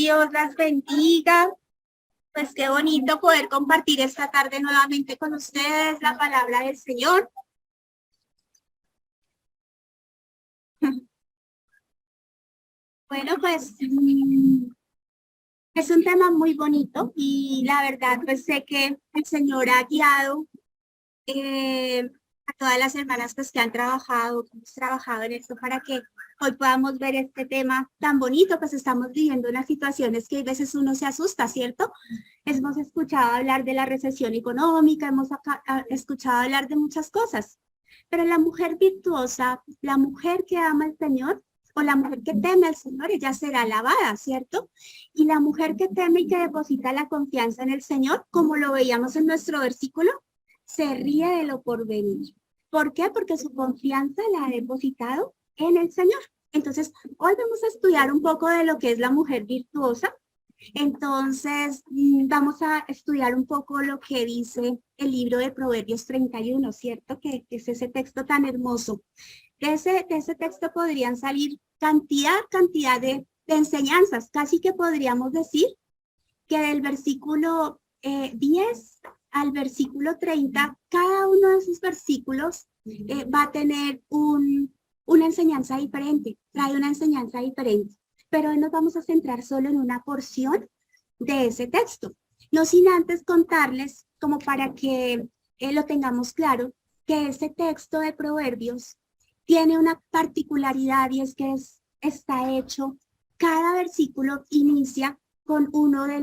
Dios las bendiga. Pues qué bonito poder compartir esta tarde nuevamente con ustedes la palabra del Señor. Bueno, pues es un tema muy bonito y la verdad pues sé que el Señor ha guiado a todas las hermanas pues que han trabajado, que hemos trabajado en esto para que hoy podamos ver este tema tan bonito, pues estamos viviendo unas situaciones que a veces uno se asusta, ¿cierto? Hemos escuchado hablar de la recesión económica, escuchado hablar de muchas cosas, pero la mujer virtuosa, la mujer que ama al Señor, o la mujer que teme al Señor, ella será alabada, ¿cierto? Y la mujer que teme y que deposita la confianza en el Señor, como lo veíamos en nuestro versículo, se ríe de lo por venir. ¿Por qué? Porque su confianza la ha depositado en el Señor. Entonces, hoy vamos a estudiar un poco de lo que es la mujer virtuosa. Entonces, vamos a estudiar un poco lo que dice el libro de Proverbios 31, ¿cierto? Que es ese texto tan hermoso. De ese texto podrían salir cantidad de enseñanzas. Casi que podríamos decir que del versículo 10 al versículo 30, cada uno de esos versículos va a tener una enseñanza diferente, trae una enseñanza diferente. Pero hoy nos vamos a centrar solo en una porción de ese texto. No sin antes contarles, como para que lo tengamos claro, que ese texto de Proverbios tiene una particularidad y es que está hecho, cada versículo inicia con uno de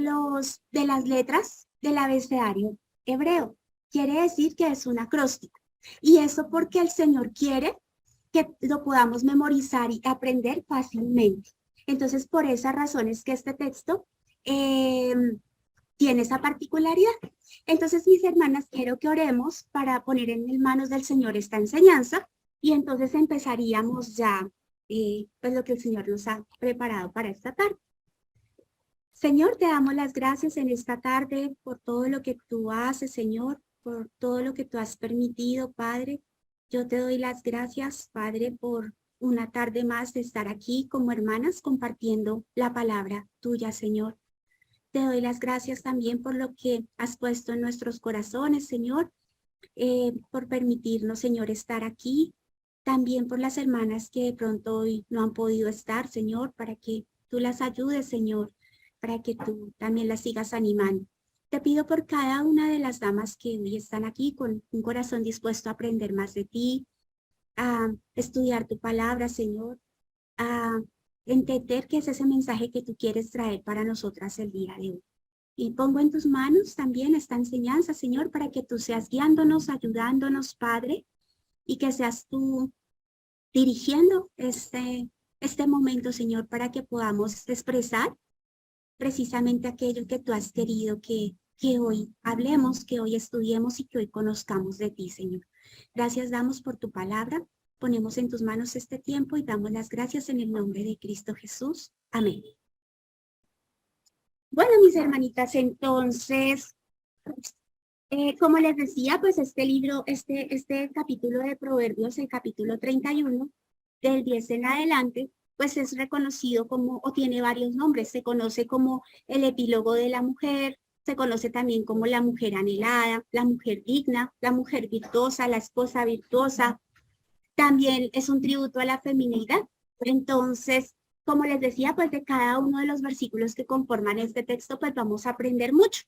las letras del abecedario hebreo. Quiere decir que es un acróstico. Y eso porque el Señor quiere que lo podamos memorizar y aprender fácilmente. Entonces, por esa razón es que este texto tiene esa particularidad. Entonces, mis hermanas, quiero que oremos para poner en manos del Señor esta enseñanza y entonces empezaríamos ya pues lo que el Señor nos ha preparado para esta tarde. Señor, te damos las gracias en esta tarde por todo lo que tú haces, Señor, por todo lo que tú has permitido, Padre. Yo te doy las gracias, Padre, por una tarde más de estar aquí como hermanas compartiendo la palabra tuya, Señor. Te doy las gracias también por lo que has puesto en nuestros corazones, Señor, por permitirnos, Señor, estar aquí. También por las hermanas que de pronto hoy no han podido estar, Señor, para que tú las ayudes, Señor, para que tú también las sigas animando. Te pido por cada una de las damas que hoy están aquí con un corazón dispuesto a aprender más de ti, a estudiar tu palabra, Señor, a entender qué es ese mensaje que tú quieres traer para nosotras el día de hoy. Y pongo en tus manos también esta enseñanza, Señor, para que tú seas guiándonos, ayudándonos, Padre, y que seas tú dirigiendo este momento, Señor, para que podamos expresar precisamente aquello que tú has querido que hoy hablemos, que hoy estudiemos y que hoy conozcamos de ti, Señor. Gracias damos por tu palabra. Ponemos en tus manos este tiempo y damos las gracias en el nombre de Cristo Jesús. Amén. Bueno, mis hermanitas, entonces, como les decía, pues este libro, este capítulo de Proverbios, el capítulo 31, del 10 en adelante, pues es reconocido como, o tiene varios nombres. Se conoce como el epílogo de la mujer, se conoce también como la mujer anhelada, la mujer digna, la mujer virtuosa, la esposa virtuosa. También es un tributo a la feminidad. Entonces, como les decía, pues de cada uno de los versículos que conforman este texto, pues vamos a aprender mucho.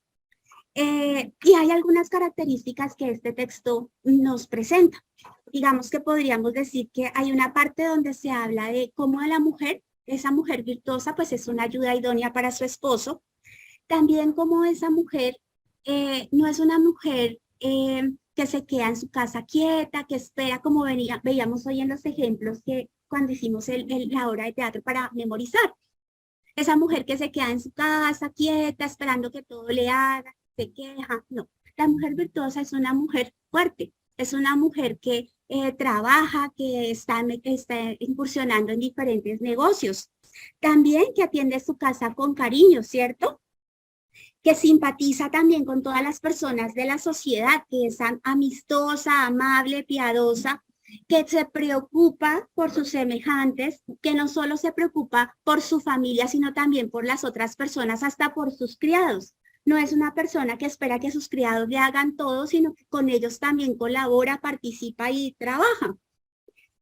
Y hay algunas características que este texto nos presenta. Digamos que podríamos decir que hay una parte donde se habla de cómo la mujer, esa mujer virtuosa, pues es una ayuda idónea para su esposo. También como esa mujer no es una mujer que se queda en su casa quieta, que espera, como veíamos hoy en los ejemplos que cuando hicimos la obra de teatro para memorizar. Esa mujer que se queda en su casa quieta, esperando que todo le haga, se queja. No, la mujer virtuosa es una mujer fuerte, es una mujer que trabaja, que está incursionando en diferentes negocios. También que atiende su casa con cariño, ¿cierto? Que simpatiza también con todas las personas de la sociedad, que es amistosa, amable, piadosa, que se preocupa por sus semejantes, que no solo se preocupa por su familia, sino también por las otras personas, hasta por sus criados. No es una persona que espera que sus criados le hagan todo, sino que con ellos también colabora, participa y trabaja.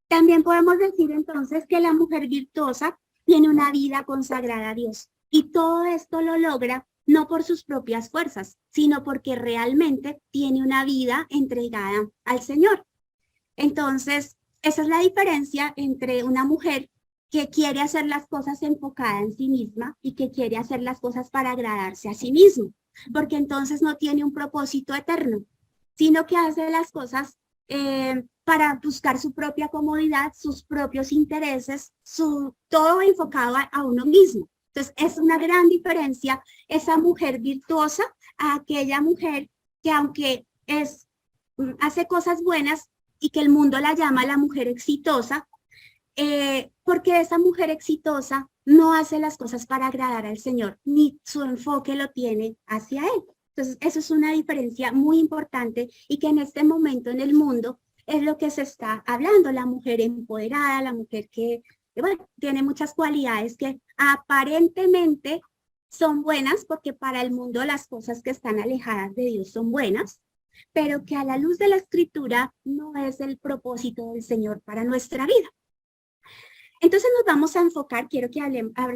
También podemos decir entonces que la mujer virtuosa tiene una vida consagrada a Dios. Y todo esto lo logra no por sus propias fuerzas, sino porque realmente tiene una vida entregada al Señor. Entonces, esa es la diferencia entre una mujer que quiere hacer las cosas enfocada en sí misma y que quiere hacer las cosas para agradarse a sí mismo, porque entonces no tiene un propósito eterno, sino que hace las cosas para buscar su propia comodidad, sus propios intereses, todo enfocado a uno mismo. Entonces, es una gran diferencia esa mujer virtuosa a aquella mujer que aunque hace cosas buenas y que el mundo la llama la mujer exitosa, porque esa mujer exitosa no hace las cosas para agradar al Señor, ni su enfoque lo tiene hacia Él. Entonces, eso es una diferencia muy importante y que en este momento en el mundo es lo que se está hablando, la mujer empoderada, la mujer que bueno, tiene muchas cualidades que aparentemente son buenas, porque para el mundo las cosas que están alejadas de Dios son buenas, pero que a la luz de la Escritura no es el propósito del Señor para nuestra vida. Entonces nos vamos a enfocar, quiero que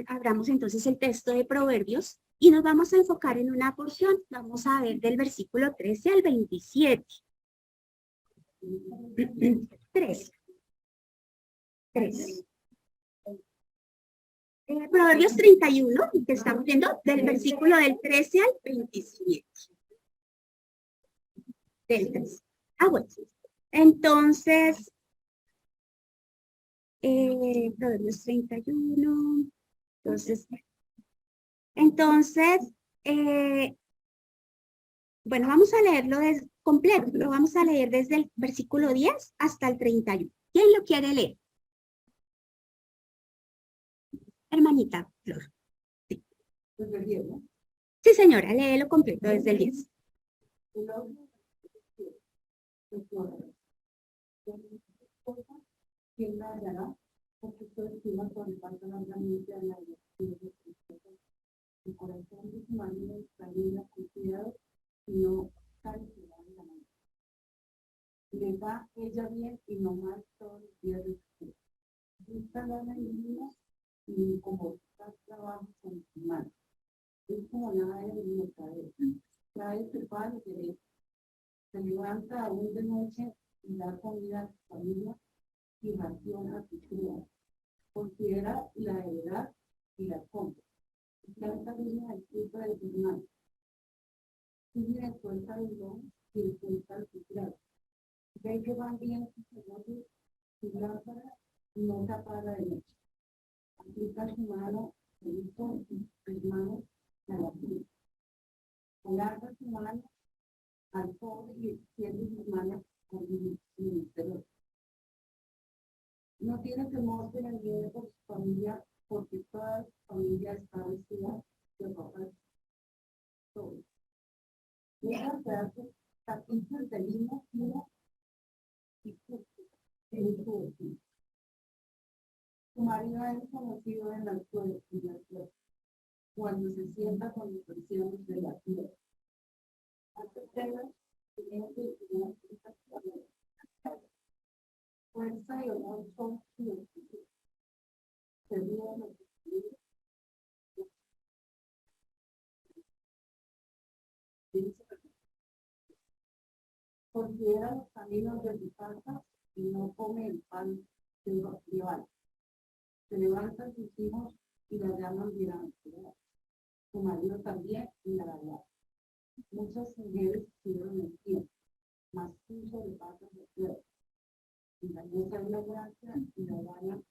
abramos entonces el texto de Proverbios y nos vamos a enfocar en una porción. Vamos a ver del versículo 13 al 27. 13. Proverbios 31, que estamos viendo, del versículo del 13 al 27. Del 13. Bueno. Entonces, Proverbios 31. Entonces, bueno, vamos a leerlo completo. Lo vamos a leer desde el versículo 10 hasta el 31. ¿Quién lo quiere leer? Hermanita Flor. Sí. ¿Desde el 10, no? Sí, señora, léelo completo desde el 10. ¿Quién la hallará? Porque estoy encima por el paso largamente a la el corazón de su marido examina con cuidado y no sabe que va en la mano. Le va ella bien y no mal todos los días de su vida. Busca la divina y como trabajo con su mano. Es como nada de mercadeo. Trae su pan y derecho. Se levanta aún de noche y da comida a su familia y raciona a su criada. Considera la edad y la compra. Planta viene al fruto de sus manos. Sigue en cuenta del don y en cuenta de su criado. Ve que van bien sus negocios, su lámpara no se apaga de noche. Aplica su mano, sus manos a la cruz. Alarga su mano al pobre y extiende sus manos con ministerio. No tiene temor de la nieve por su familia, porque toda su familia está vestida de ropa sobre. Deja pedazos, tapices de lino fino y justo en su vestido. Su marido es conocido en las flores y las flores, cuando se sienta con los presiones de la tierra. Antes de las fuerza y honor son su considera los caminos de su casa y no come el pan de los rivales. Se levantan sus hijos y la llaman bienaventurada. Su marido también y la verdad. Muchas mujeres tuvieron el tiempo, mas puso de patas de fuego. Y la boca es la gracia y la gana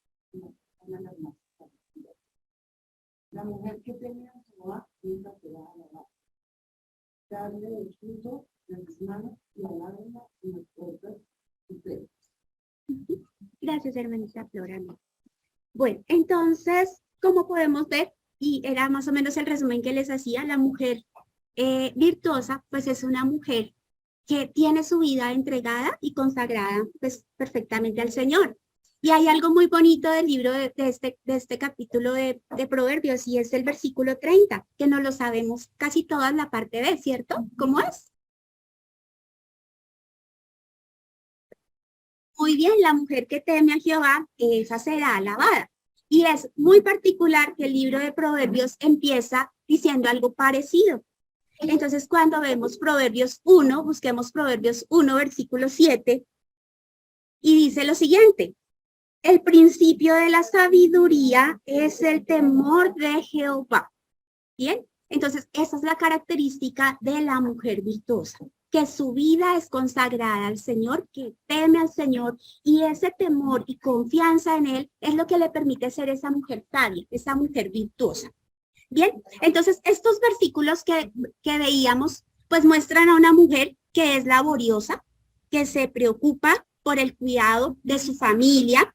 las más. La mujer que tenía a Jehová es la que va a alabar. Darle el fruto de sus manos y alábenla en las puertas de ustedes. Gracias, hermanita Flora. Bueno, entonces, como podemos ver, y era más o menos el resumen que les hacía, la mujer virtuosa, pues es una mujer que tiene su vida entregada y consagrada pues perfectamente al Señor. Y hay algo muy bonito del libro de este capítulo de Proverbios y es el versículo 30, que no lo sabemos casi toda la parte B, ¿cierto? ¿Cómo es? Muy bien, la mujer que teme a Jehová, esa será alabada. Y es muy particular que el libro de Proverbios empieza diciendo algo parecido. Entonces, cuando vemos Proverbios 1, busquemos Proverbios 1, versículo 7, y dice lo siguiente: el principio de la sabiduría es el temor de Jehová. Bien, entonces esa es la característica de la mujer virtuosa, que su vida es consagrada al Señor, que teme al Señor y ese temor y confianza en Él es lo que le permite ser esa mujer sabia, esa mujer virtuosa. Bien, entonces estos versículos que veíamos pues muestran a una mujer que es laboriosa, que se preocupa por el cuidado de su familia,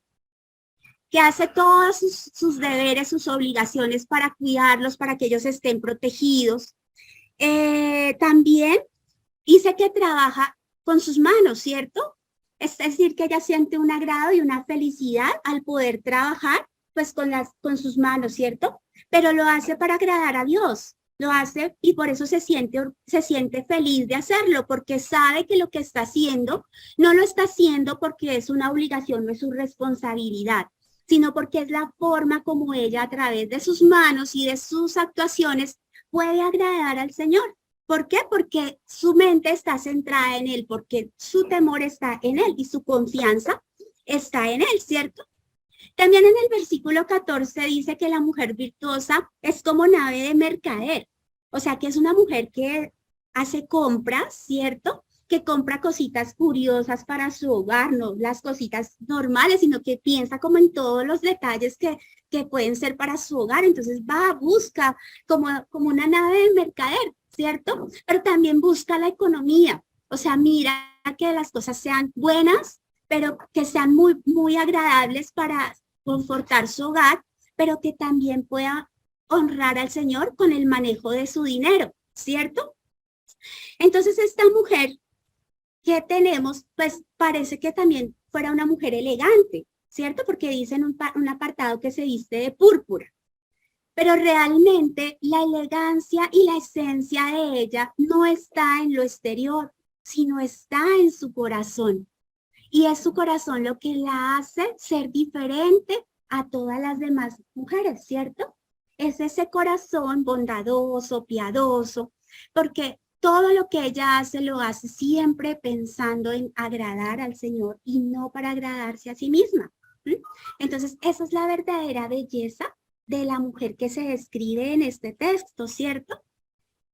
que hace todos sus deberes, sus obligaciones para cuidarlos, para que ellos estén protegidos. También dice que trabaja con sus manos, ¿cierto? Es decir, que ella siente un agrado y una felicidad al poder trabajar pues con sus manos, ¿cierto? Pero lo hace para agradar a Dios. Lo hace y por eso se siente feliz de hacerlo, porque sabe que lo que está haciendo no lo está haciendo porque es una obligación, no es su responsabilidad, sino porque es la forma como ella a través de sus manos y de sus actuaciones puede agradar al Señor. ¿Por qué? Porque su mente está centrada en Él, porque su temor está en Él y su confianza está en Él, ¿cierto? También en el versículo 14 dice que la mujer virtuosa es como nave de mercader, o sea que es una mujer que hace compras, ¿cierto? Que compra cositas curiosas para su hogar, no las cositas normales, sino que piensa como en todos los detalles que pueden ser para su hogar. Entonces va, busca como una nave de mercader, ¿cierto? Pero también busca la economía, o sea, mira que las cosas sean buenas, pero que sean muy, muy agradables para confortar su hogar, pero que también pueda honrar al Señor con el manejo de su dinero, ¿cierto? Entonces esta mujer que tenemos, pues parece que también fuera una mujer elegante, ¿cierto? Porque dice en un apartado que se viste de púrpura. Pero realmente la elegancia y la esencia de ella no está en lo exterior, sino está en su corazón. Y es su corazón lo que la hace ser diferente a todas las demás mujeres, ¿cierto? Es ese corazón bondadoso, piadoso, porque todo lo que ella hace lo hace siempre pensando en agradar al Señor y no para agradarse a sí misma. ¿Sí? Entonces, esa es la verdadera belleza de la mujer que se describe en este texto, ¿cierto?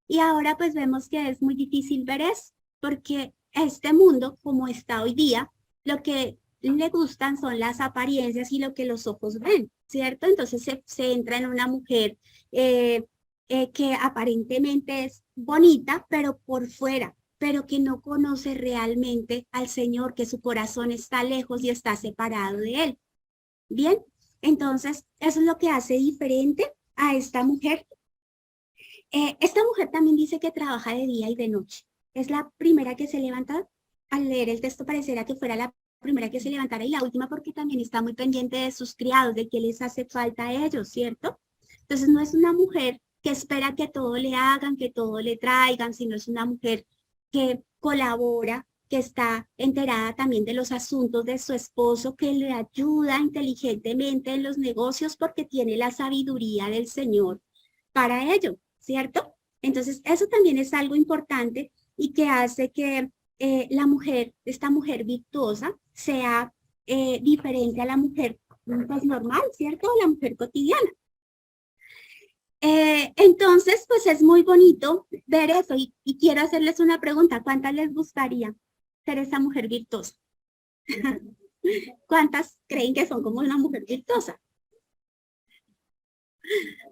Y ahora pues vemos que es muy difícil ver eso, porque este mundo, como está hoy día, lo que le gustan son las apariencias y lo que los ojos ven, ¿cierto? Entonces se entra en una mujer que aparentemente es bonita, pero por fuera, pero que no conoce realmente al Señor, que su corazón está lejos y está separado de Él. Bien, entonces eso es lo que hace diferente a esta mujer. Esta mujer también dice que trabaja de día y de noche. Es la primera que se levanta. Al leer el texto pareciera que fuera la primera que se levantara y la última porque también está muy pendiente de sus criados, de qué les hace falta a ellos, ¿cierto? Entonces no es una mujer que espera que todo le hagan, que todo le traigan, sino es una mujer que colabora, que está enterada también de los asuntos de su esposo, que le ayuda inteligentemente en los negocios porque tiene la sabiduría del Señor para ello, ¿cierto? Entonces, eso también es algo importante y que hace que la mujer, esta mujer virtuosa, sea diferente a la mujer pues, normal, ¿cierto? A la mujer cotidiana. Entonces, pues es muy bonito ver eso y quiero hacerles una pregunta. ¿Cuántas les gustaría ser esa mujer virtuosa? ¿Cuántas creen que son como una mujer virtuosa?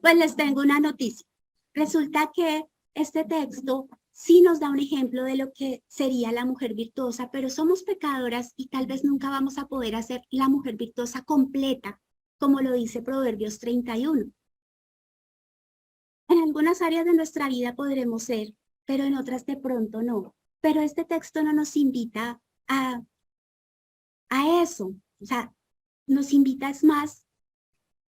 Pues les tengo una noticia. Resulta que este texto sí nos da un ejemplo de lo que sería la mujer virtuosa, pero somos pecadoras y tal vez nunca vamos a poder hacer la mujer virtuosa completa, como lo dice Proverbios 31. En algunas áreas de nuestra vida podremos ser, pero en otras de pronto no. Pero este texto no nos invita a eso. O sea, nos invita es más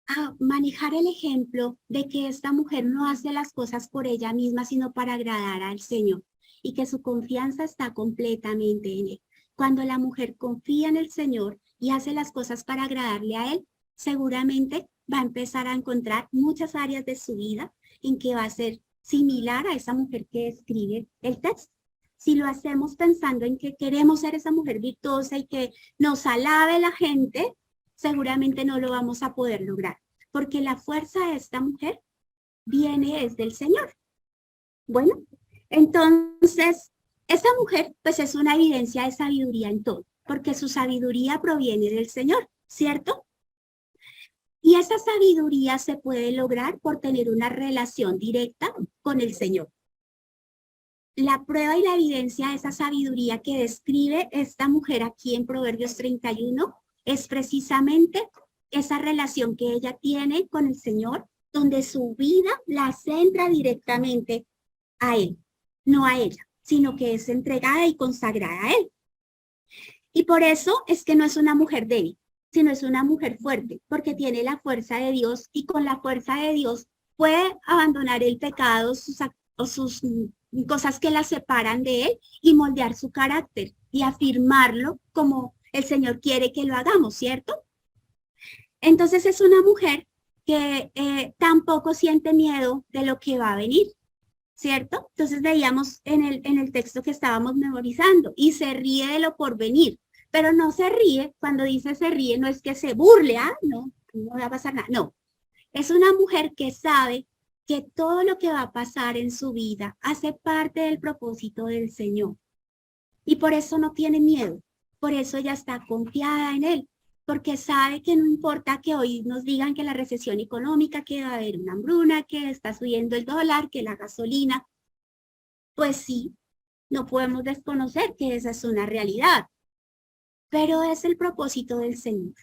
a manejar el ejemplo de que esta mujer no hace las cosas por ella misma, sino para agradar al Señor y que su confianza está completamente en Él. Cuando la mujer confía en el Señor y hace las cosas para agradarle a Él, seguramente va a empezar a encontrar muchas áreas de su vida en que va a ser similar a esa mujer que escribe el texto. Si lo hacemos pensando en que queremos ser esa mujer virtuosa y que nos alabe la gente, seguramente no lo vamos a poder lograr, porque la fuerza de esta mujer viene desde el Señor. Bueno, entonces, esta mujer pues es una evidencia de sabiduría en todo, porque su sabiduría proviene del Señor, ¿cierto? Y esa sabiduría se puede lograr por tener una relación directa con el Señor. La prueba y la evidencia de esa sabiduría que describe esta mujer aquí en Proverbios 31 es precisamente esa relación que ella tiene con el Señor, donde su vida la centra directamente a Él, no a ella, sino que es entregada y consagrada a Él. Y por eso es que no es una mujer débil, sino es una mujer fuerte, porque tiene la fuerza de Dios y con la fuerza de Dios puede abandonar el pecado o sus cosas que la separan de Él y moldear su carácter y afirmarlo como el Señor quiere que lo hagamos, ¿cierto? Entonces es una mujer que tampoco siente miedo de lo que va a venir, ¿cierto? Entonces veíamos en el texto que estábamos memorizando, y se ríe de lo por venir, pero no se ríe, cuando dice se ríe, no es que se burle, no va a pasar nada, no. Es una mujer que sabe que todo lo que va a pasar en su vida hace parte del propósito del Señor. Y por eso no tiene miedo, por eso ella está confiada en Él, porque sabe que no importa que hoy nos digan que la recesión económica, que va a haber una hambruna, que está subiendo el dólar, que la gasolina, pues sí, no podemos desconocer que esa es una realidad, pero es el propósito del Señor.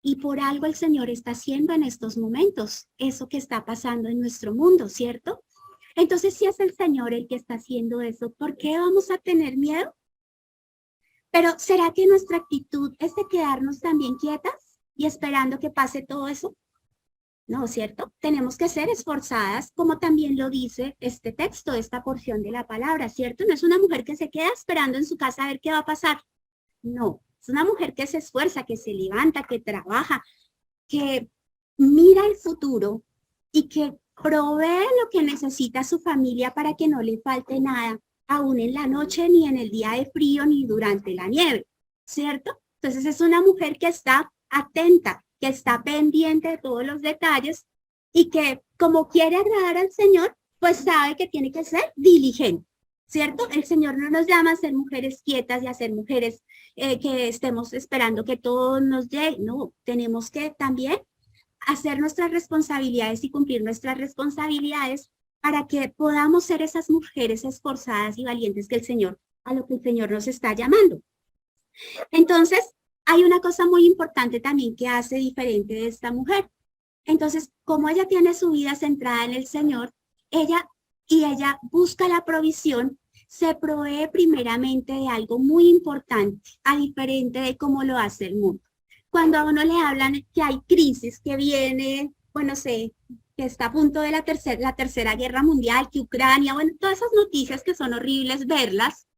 Y por algo el Señor está haciendo en estos momentos eso que está pasando en nuestro mundo, ¿cierto? Entonces, si es el Señor el que está haciendo eso, ¿por qué vamos a tener miedo? Pero ¿será que nuestra actitud es de quedarnos también quietas y esperando que pase todo eso? No, ¿cierto? Tenemos que ser esforzadas, como también lo dice este texto, esta porción de la palabra, ¿cierto? No es una mujer que se queda esperando en su casa a ver qué va a pasar. No, es una mujer que se esfuerza, que se levanta, que trabaja, que mira el futuro y que provee lo que necesita su familia para que no le falte nada, aún en la noche, ni en el día de frío, ni durante la nieve, ¿cierto? Entonces es una mujer que está atenta, que está pendiente de todos los detalles y que como quiere agradar al Señor, pues sabe que tiene que ser diligente, ¿cierto? El Señor no nos llama a ser mujeres quietas y a ser mujeres que estemos esperando que todo nos llegue. No, tenemos que también hacer nuestras responsabilidades y cumplir nuestras responsabilidades para que podamos ser esas mujeres esforzadas y valientes que el Señor, a lo que el Señor nos está llamando. Entonces, hay una cosa muy importante también que hace diferente de esta mujer. Entonces, como ella tiene su vida centrada en el Señor, ella busca la provisión, se provee primeramente de algo muy importante, a diferente de cómo lo hace el mundo. Cuando a uno le hablan que hay crisis, que viene, bueno, sé, que está a punto de la tercera guerra mundial, que Ucrania, bueno, todas esas noticias que son horribles verlas,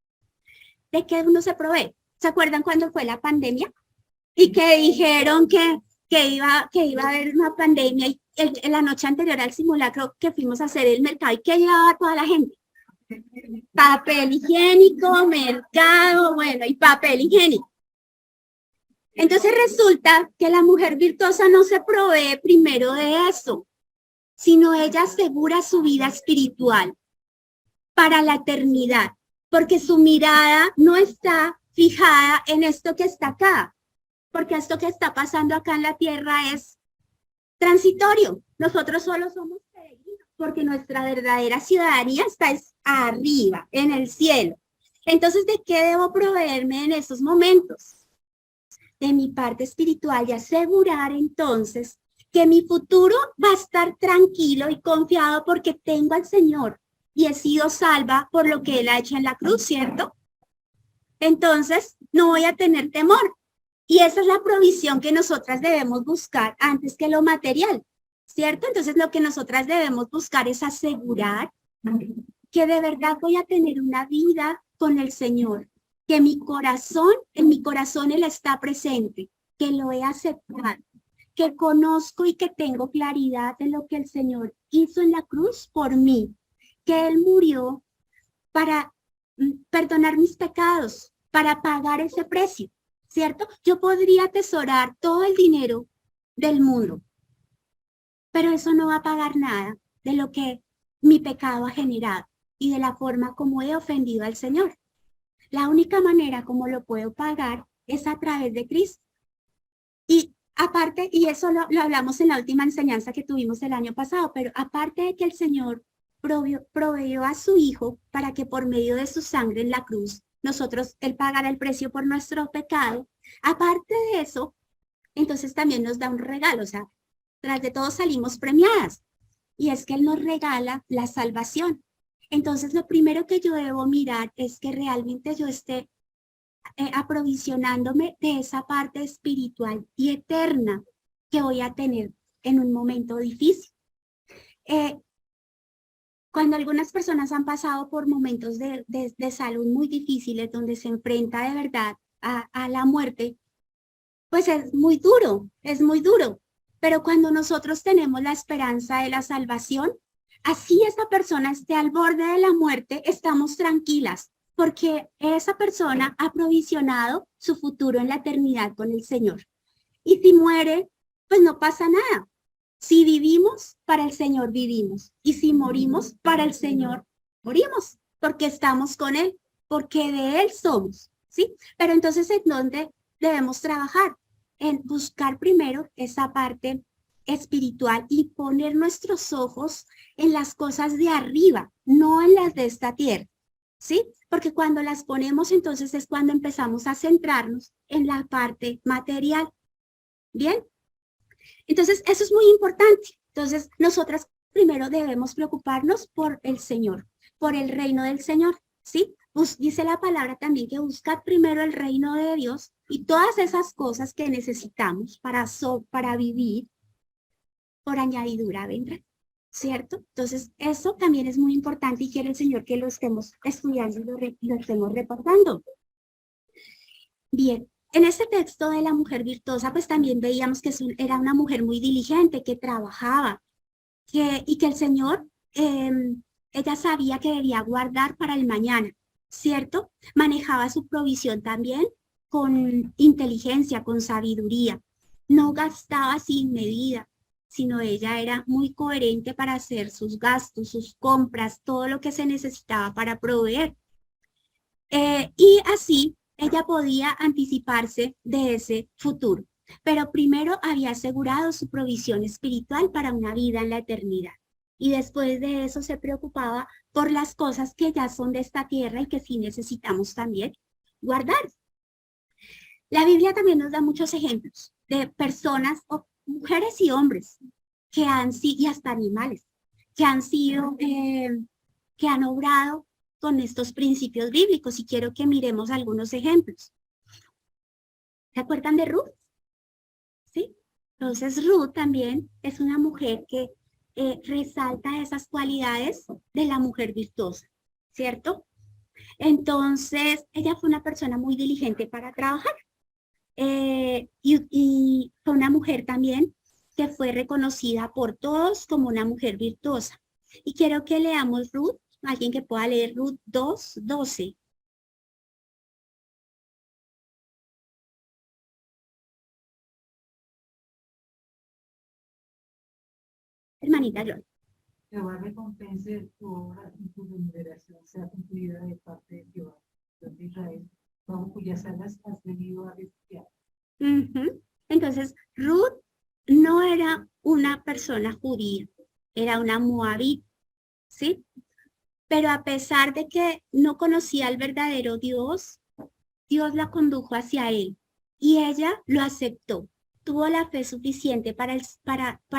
¿de qué uno se provee? ¿Se acuerdan cuando fue la pandemia? Y que dijeron que iba a haber una pandemia y la noche anterior al simulacro que fuimos a hacer el mercado y que llevaba toda la gente. Papel higiénico, mercado, bueno, y papel higiénico. Entonces resulta que la mujer virtuosa no se provee primero de eso, sino ella asegura su vida espiritual para la eternidad, porque su mirada no está fijada en esto que está acá, porque esto que está pasando acá en la tierra es transitorio. Nosotros solo somos peregrinos, porque nuestra verdadera ciudadanía está arriba, en el cielo. Entonces, ¿de qué debo proveerme en esos momentos? De mi parte espiritual y asegurar entonces que mi futuro va a estar tranquilo y confiado porque tengo al Señor y he sido salva por lo que Él ha hecho en la cruz, ¿cierto? entonces no voy a tener temor. Y esa es la provisión que nosotras debemos buscar antes que lo material, ¿cierto? Entonces lo que nosotras debemos buscar es asegurar que de verdad voy a tener una vida con el Señor, que mi corazón, en mi corazón Él está presente, que lo he aceptado, que conozco y que tengo claridad de lo que el Señor hizo en la cruz por mí, que Él murió para perdonar mis pecados, para pagar ese precio, ¿cierto? Yo podría atesorar todo el dinero del mundo, pero eso no va a pagar nada de lo que mi pecado ha generado y de la forma como he ofendido al Señor. La única manera como lo puedo pagar es a través de Cristo. Y aparte, y eso lo hablamos en la última enseñanza que tuvimos el año pasado, pero aparte de que el Señor proveyó a su Hijo para que por medio de su sangre en la cruz, nosotros, Él pagara el precio por nuestro pecado, aparte de eso, entonces también nos da un regalo, o sea, tras de todo salimos premiadas, y es que Él nos regala la salvación. Entonces, lo primero que yo debo mirar es que realmente yo esté aprovisionándome de esa parte espiritual y eterna que voy a tener en un momento difícil. Cuando algunas personas han pasado por momentos de salud muy difíciles, donde se enfrenta de verdad a la muerte, pues es muy duro, es muy duro. Pero cuando nosotros tenemos la esperanza de la salvación, así esa persona esté al borde de la muerte, estamos tranquilas, porque esa persona ha provisionado su futuro en la eternidad con el Señor. Y si muere, pues no pasa nada. Si vivimos, para el Señor vivimos. Y si morimos, para el Señor morimos, porque estamos con Él, porque de Él somos, ¿sí? Pero entonces, ¿en dónde debemos trabajar? En buscar primero esa parte espiritual y poner nuestros ojos en las cosas de arriba, no en las de esta tierra, ¿sí? Porque cuando las ponemos, entonces es cuando empezamos a centrarnos en la parte material. ¿Bien? Entonces, eso es muy importante. Entonces, nosotras primero debemos preocuparnos por el Señor, por el reino del Señor, ¿sí? Pues dice la palabra también que buscad primero el reino de Dios y todas esas cosas que necesitamos para vivir, por añadidura vendrán, ¿cierto? Entonces, eso también es muy importante y quiere el Señor que lo estemos estudiando y lo estemos recordando. Bien, en este texto de la mujer virtuosa, pues también veíamos que era una mujer muy diligente, que trabajaba, y que el Señor, ella sabía que debía guardar para el mañana, ¿cierto? Manejaba su provisión también con inteligencia, con sabiduría. No gastaba sin medida, sino ella era muy coherente para hacer sus gastos, sus compras, todo lo que se necesitaba para proveer. Y así ella podía anticiparse de ese futuro, pero primero había asegurado su provisión espiritual para una vida en la eternidad. Y después de eso se preocupaba por las cosas que ya son de esta tierra y que sí necesitamos también guardar. La Biblia también nos da muchos ejemplos de personas, o mujeres y hombres, que han sido, y hasta animales, que han sido, que han obrado con estos principios bíblicos, y quiero que miremos algunos ejemplos. ¿Se acuerdan de Ruth? ¿Sí? Entonces Ruth también es una mujer que resalta esas cualidades de la mujer virtuosa, ¿cierto? Entonces, ella fue una persona muy diligente para trabajar. Y fue una mujer también que fue reconocida por todos como una mujer virtuosa. Y quiero que leamos Ruth, alguien que pueda leer Ruth 2:12. Hermanita Gloria. Jehová recompense tu obra y tu remuneración sea cumplida de parte de Jehová, Dios de Israel, bajo cuyas alas has venido a refugiar. Entonces, Ruth no era una persona judía, era una moabita, ¿sí? Pero a pesar de que no conocía al verdadero Dios, Dios la condujo hacia él y ella lo aceptó. Tuvo la fe suficiente para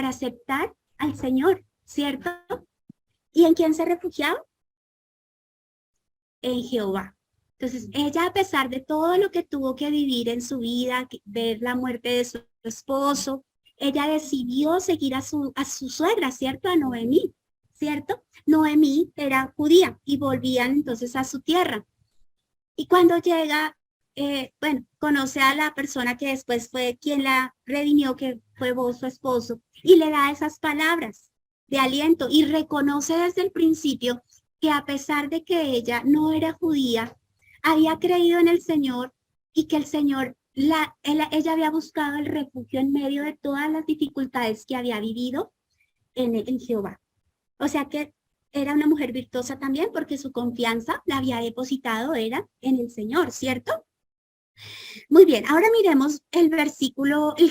aceptar al Señor, ¿cierto? ¿Y en quién se refugiaba? En Jehová. Entonces, ella, a pesar de todo lo que tuvo que vivir en su vida, ver la muerte de su esposo, ella decidió seguir a su suegra, ¿cierto? A Noemí, ¿cierto? Noemí era judía y volvían entonces a su tierra. Y cuando llega, bueno, conoce a la persona que después fue quien la redimió, que fue vos, su esposo, y le da esas palabras de aliento y reconoce desde el principio que a pesar de que ella no era judía, había creído en el Señor y que el Señor, ella había buscado el refugio en medio de todas las dificultades que había vivido en Jehová. O sea que era una mujer virtuosa también porque su confianza la había depositado era en el Señor, ¿cierto? Muy bien, ahora miremos el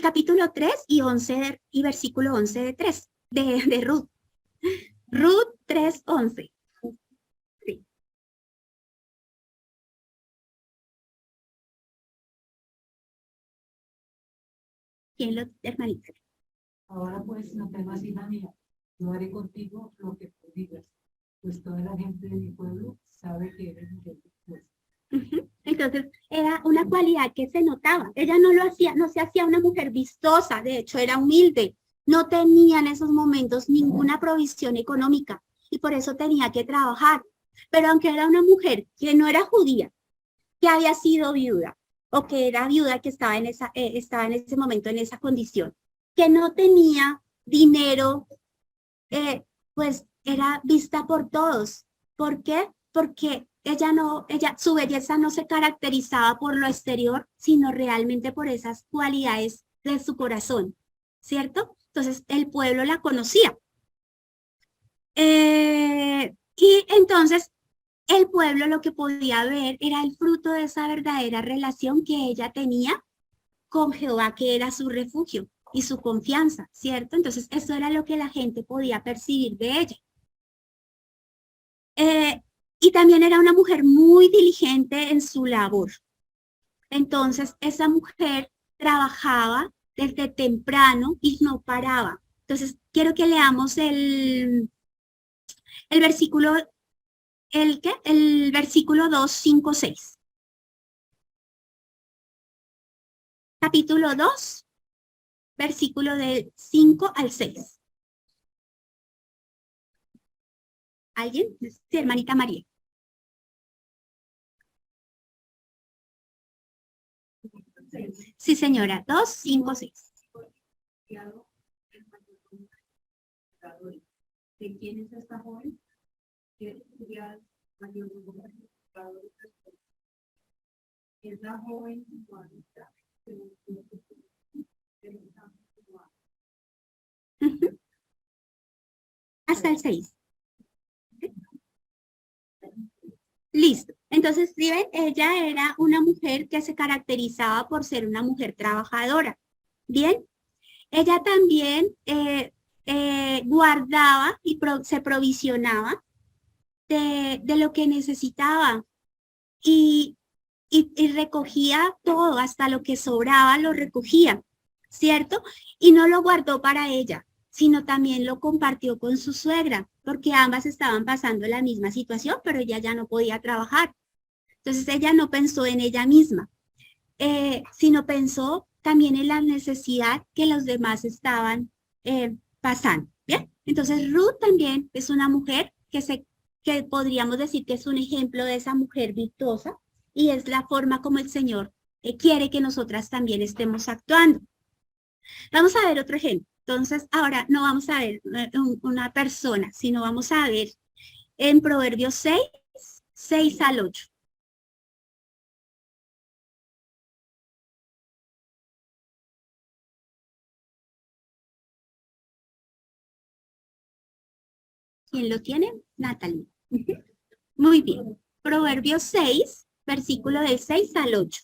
capítulo 3 y 11 y versículo 11 de 3 de Ruth. Ruth 3:11. Sí. ¿Quién lo, hermanita? Ahora pues no temas, hija mía, yo haré contigo lo que tú digas, pues toda la gente de mi pueblo sabe que eres mujer virtuosa. Entonces, era una cualidad que se notaba. Ella no lo hacía, no se hacía una mujer vistosa, de hecho, era humilde. No tenía en esos momentos ninguna provisión económica y por eso tenía que trabajar. Pero aunque era una mujer que no era judía, que había sido viuda o que era viuda que estaba en ese momento en esa condición, que no tenía dinero, pues era vista por todos. ¿Por qué? Porque su belleza no se caracterizaba por lo exterior, sino realmente por esas cualidades de su corazón, ¿cierto? Entonces el pueblo la conocía. Y entonces el pueblo lo que podía ver era el fruto de esa verdadera relación que ella tenía con Jehová, que era su refugio y su confianza, ¿cierto? Entonces eso era lo que la gente podía percibir de ella. Y también era una mujer muy diligente en su labor. Entonces, esa mujer trabajaba desde temprano y no paraba. Entonces, quiero que leamos el versículo, ¿el qué? El versículo 2, 5, 6. Capítulo 2, versículo del 5 al 6. ¿Alguien? Sí, hermanita María. Sí, señora. 2, 5, 6. ¿De quién es esta joven? Es la joven hasta el 6. Listo. Entonces, ¿sí ven? Ella era una mujer que se caracterizaba por ser una mujer trabajadora. Bien. Ella también guardaba y se provisionaba de lo que necesitaba y, y recogía todo, hasta lo que sobraba lo recogía, ¿cierto? Y no lo guardó para ella, sino también lo compartió con su suegra, porque ambas estaban pasando la misma situación, pero ella ya no podía trabajar. Entonces ella no pensó en ella misma, sino pensó también en la necesidad que los demás estaban pasando. Bien, entonces Ruth también es una mujer que podríamos decir que es un ejemplo de esa mujer virtuosa y es la forma como el Señor quiere que nosotras también estemos actuando. Vamos a ver otro ejemplo. Entonces, ahora no vamos a ver una persona, sino vamos a ver en Proverbios 6, 6 al 8. ¿Quién lo tiene? Natalie. Muy bien. Proverbios 6, versículo del 6 al 8.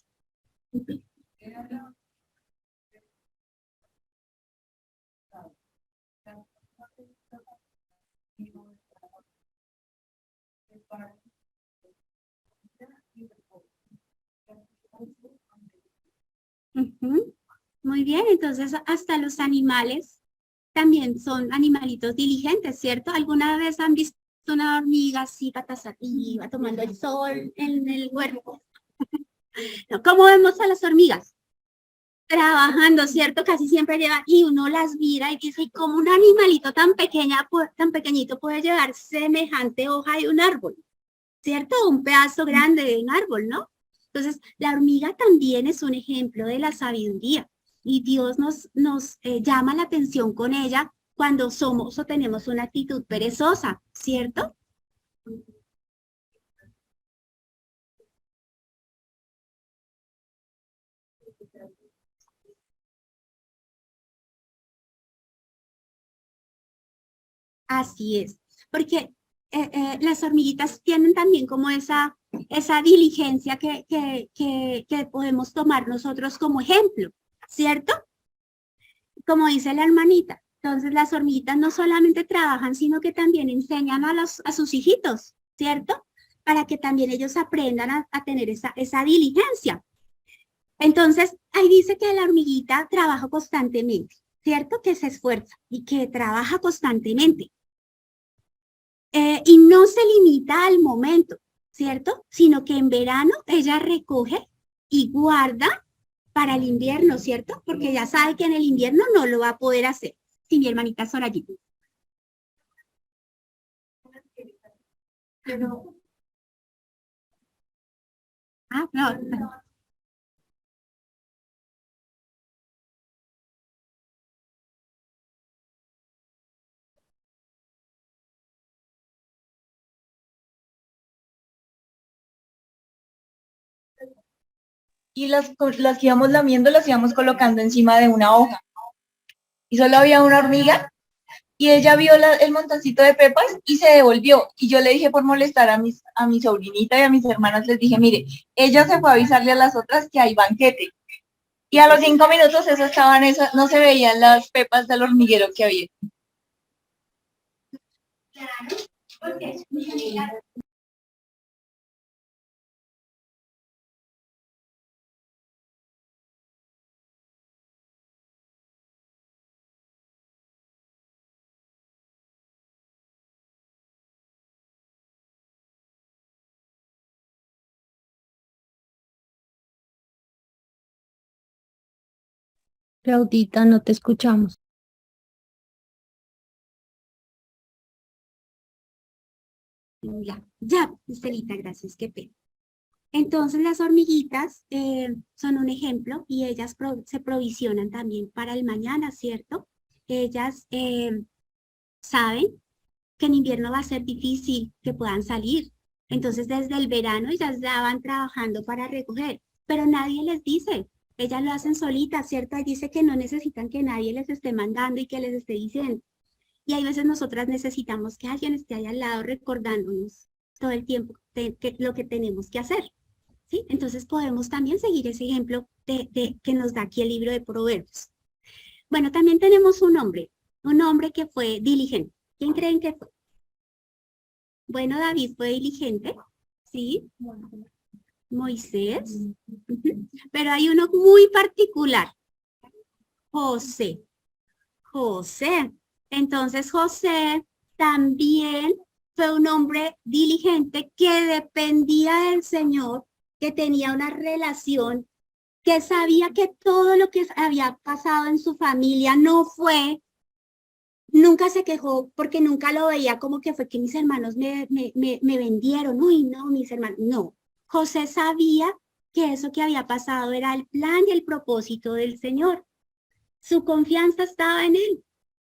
Ujú. Muy bien, entonces hasta los animales también son animalitos diligentes, ¿cierto? ¿Alguna vez han visto Es una hormiga así, patas arriba, tomando el sol en el cuerpo. No, ¿cómo vemos a las hormigas? Trabajando, ¿cierto? Casi siempre lleva, y uno las mira y dice, ¿y cómo un animalito tan pequeña, tan pequeñito puede llevar semejante hoja de un árbol? ¿Cierto? Un pedazo grande de un árbol, ¿no? Entonces, la hormiga también es un ejemplo de la sabiduría y Dios nos llama la atención con ella cuando somos o tenemos una actitud perezosa, ¿cierto? Así es, porque las hormiguitas tienen también como esa diligencia que podemos tomar nosotros como ejemplo, ¿cierto? Como dice la hermanita. Entonces las hormiguitas no solamente trabajan, sino que también enseñan a sus hijitos, ¿cierto? Para que también ellos aprendan a tener esa diligencia. Entonces, ahí dice que la hormiguita trabaja constantemente, ¿cierto? Que se esfuerza y que trabaja constantemente. Y no se limita al momento, ¿cierto? Sino que en verano ella recoge y guarda para el invierno, ¿cierto? Porque ya sabe que en el invierno no lo va a poder hacer. Sí, mi hermanita Sorayita. Pero, no. Y las que íbamos lamiendo las íbamos colocando encima de una hoja. Y solo había una hormiga y ella vio el montoncito de pepas y se devolvió. Y yo le dije por molestar a mi sobrinita y a mis hermanas, les dije, mire, ella se fue a avisarle a las otras que hay banquete. Y a los 5 minutos no se veían las pepas del hormiguero que había. Claudita, no te escuchamos. Ya, Estelita, gracias, qué pena. Entonces las hormiguitas son un ejemplo y ellas se provisionan también para el mañana, ¿cierto? Ellas saben que en invierno va a ser difícil que puedan salir. Entonces desde el verano ellas ya van trabajando para recoger, pero nadie les dice. Ellas lo hacen solitas, ¿cierto? Y dice que no necesitan que nadie les esté mandando y que les esté diciendo. Y hay veces nosotras necesitamos que alguien esté ahí al lado recordándonos todo el tiempo lo que tenemos que hacer. ¿Sí? Entonces podemos también seguir ese ejemplo que nos da aquí el libro de Proverbios. Bueno, también tenemos un hombre que fue diligente. ¿Quién creen que fue? Bueno, David fue diligente, ¿sí? Moisés. Pero hay uno muy particular, José. José. Entonces José también fue un hombre diligente que dependía del Señor, que tenía una relación, que sabía que todo lo que había pasado en su familia nunca se quejó porque nunca lo veía como que fue que mis hermanos me vendieron. Uy, no, mis hermanos, no. José sabía que eso que había pasado era el plan y el propósito del Señor. Su confianza estaba en él.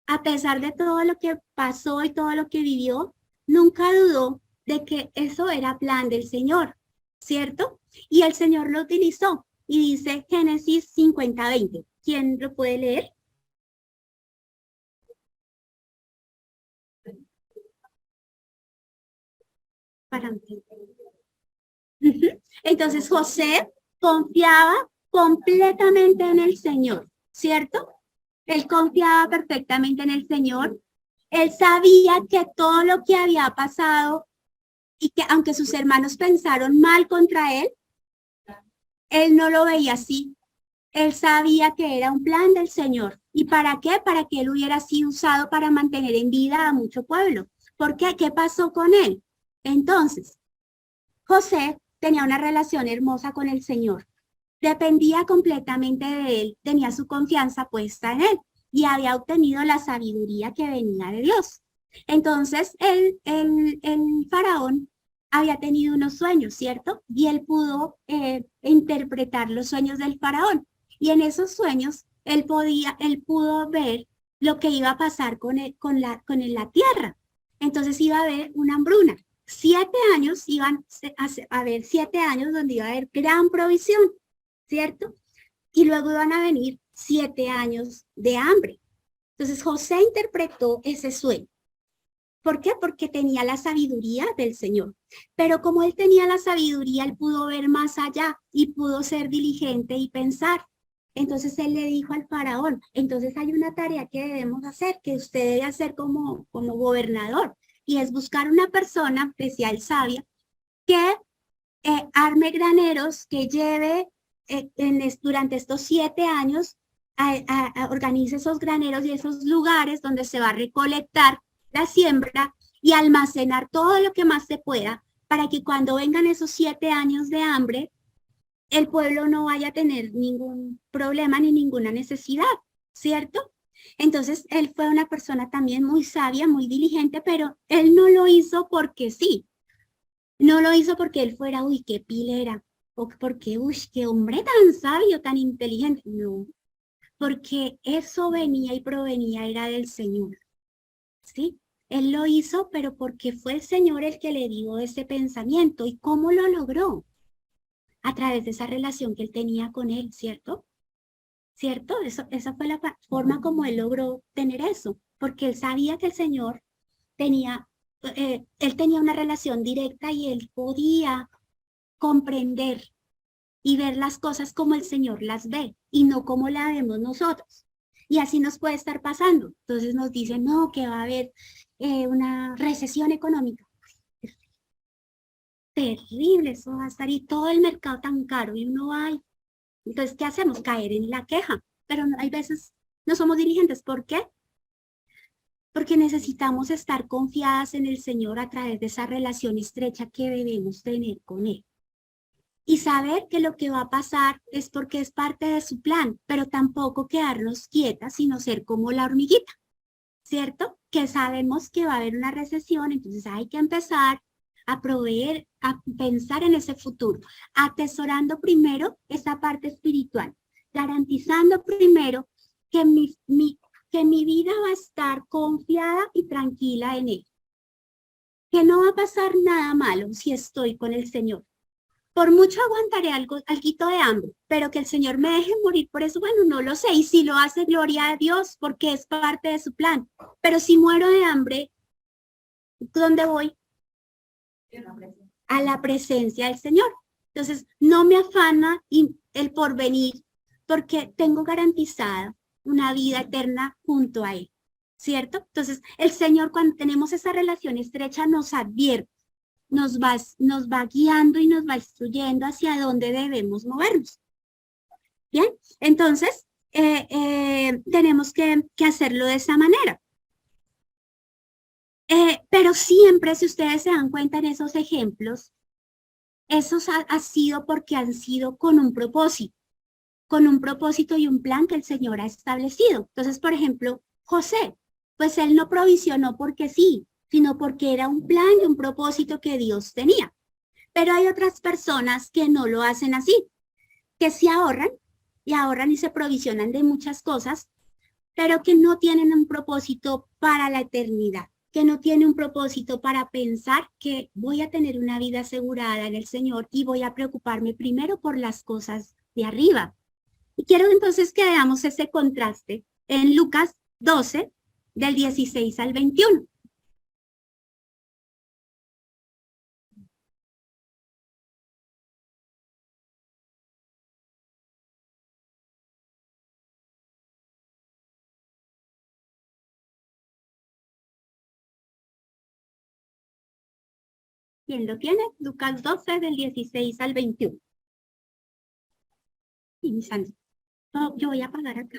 A pesar de todo lo que pasó y todo lo que vivió, nunca dudó de que eso era plan del Señor, ¿cierto? Y el Señor lo utilizó. Y dice Génesis 50:20. ¿Quién lo puede leer? Para mí. Entonces José confiaba completamente en el Señor, ¿cierto? Él confiaba perfectamente en el Señor. Él sabía que todo lo que había pasado y que aunque sus hermanos pensaron mal contra él no lo veía así. Él sabía que era un plan del Señor. ¿Y para qué? Para que él hubiera sido usado para mantener en vida a mucho pueblo. ¿Por qué? ¿Qué pasó con él? Entonces, José tenía una relación hermosa con el Señor. Dependía completamente de él, tenía su confianza puesta en él y había obtenido la sabiduría que venía de Dios. Entonces, el faraón había tenido unos sueños, ¿cierto? Y él pudo interpretar los sueños del faraón. Y en esos sueños, él pudo ver lo que iba a pasar con la tierra. Entonces iba a haber una hambruna. 7 años iban a haber 7 años donde iba a haber gran provisión, ¿cierto? Y luego iban a venir 7 años de hambre. Entonces José interpretó ese sueño. ¿Por qué? Porque tenía la sabiduría del Señor. Pero como él tenía la sabiduría, él pudo ver más allá y pudo ser diligente y pensar. Entonces él le dijo al faraón, entonces hay una tarea que debemos hacer, que usted debe hacer como gobernador, y es buscar una persona especial, sabia, que arme graneros, que lleve durante estos 7 años, organice esos graneros y esos lugares donde se va a recolectar la siembra y almacenar todo lo que más se pueda para que cuando vengan esos 7 años de hambre, el pueblo no vaya a tener ningún problema ni ninguna necesidad, ¿cierto? Entonces, él fue una persona también muy sabia, muy diligente, pero él no lo hizo porque sí. No lo hizo porque él fuera, uy, qué pilera, o porque, uy, qué hombre tan sabio, tan inteligente. No, porque eso venía y provenía era del Señor, ¿sí? Él lo hizo, pero porque fue el Señor el que le dio ese pensamiento. ¿Y cómo lo logró? A través de esa relación que él tenía con él, ¿cierto? ¿Cierto? Esa fue la forma como él logró tener eso, porque él sabía que el Señor tenía, él tenía una relación directa y él podía comprender y ver las cosas como el Señor las ve y no como la vemos nosotros. Y así nos puede estar pasando. Entonces nos dicen, no, que va a haber una recesión económica. Terrible, eso va a estar y todo el mercado tan caro y uno va. Entonces, ¿qué hacemos? Caer en la queja. Pero hay veces no somos diligentes. ¿Por qué? Porque necesitamos estar confiadas en el Señor a través de esa relación estrecha que debemos tener con Él. Y saber que lo que va a pasar es porque es parte de su plan, pero tampoco quedarnos quietas, sino ser como la hormiguita, ¿cierto? Que sabemos que va a haber una recesión, entonces hay que empezar a proveer, a pensar en ese futuro, atesorando primero esa parte espiritual, garantizando primero que que mi vida va a estar confiada y tranquila en Él, que no va a pasar nada malo si estoy con el Señor. Por mucho aguantaré alguito de hambre, pero que el Señor me deje morir por eso, bueno, no lo sé. Y si lo hace, gloria a Dios, porque es parte de su plan. Pero si muero de hambre, ¿dónde voy? A la presencia del Señor. Entonces, no me afana el porvenir, porque tengo garantizada una vida eterna junto a Él, ¿cierto? Entonces, el Señor, cuando tenemos esa relación estrecha, nos advierte, nos va guiando y nos va instruyendo hacia dónde debemos movernos. Bien, entonces tenemos que hacerlo de esa manera. Pero siempre, si ustedes se dan cuenta en esos ejemplos, esos ha sido porque han sido con un propósito y un plan que el Señor ha establecido. Entonces, por ejemplo, José, pues él no provisionó porque sí, sino porque era un plan y un propósito que Dios tenía. Pero hay otras personas que no lo hacen así, que se ahorran y se provisionan de muchas cosas, pero que no tienen un propósito para la eternidad, que no tienen un propósito para pensar que voy a tener una vida asegurada en el Señor y voy a preocuparme primero por las cosas de arriba. Y quiero entonces que veamos ese contraste en Lucas 12, del 16 al 21. ¿Quién lo tiene? Lucas 12, del 16 al 21. Y mi santo, yo voy a apagar acá.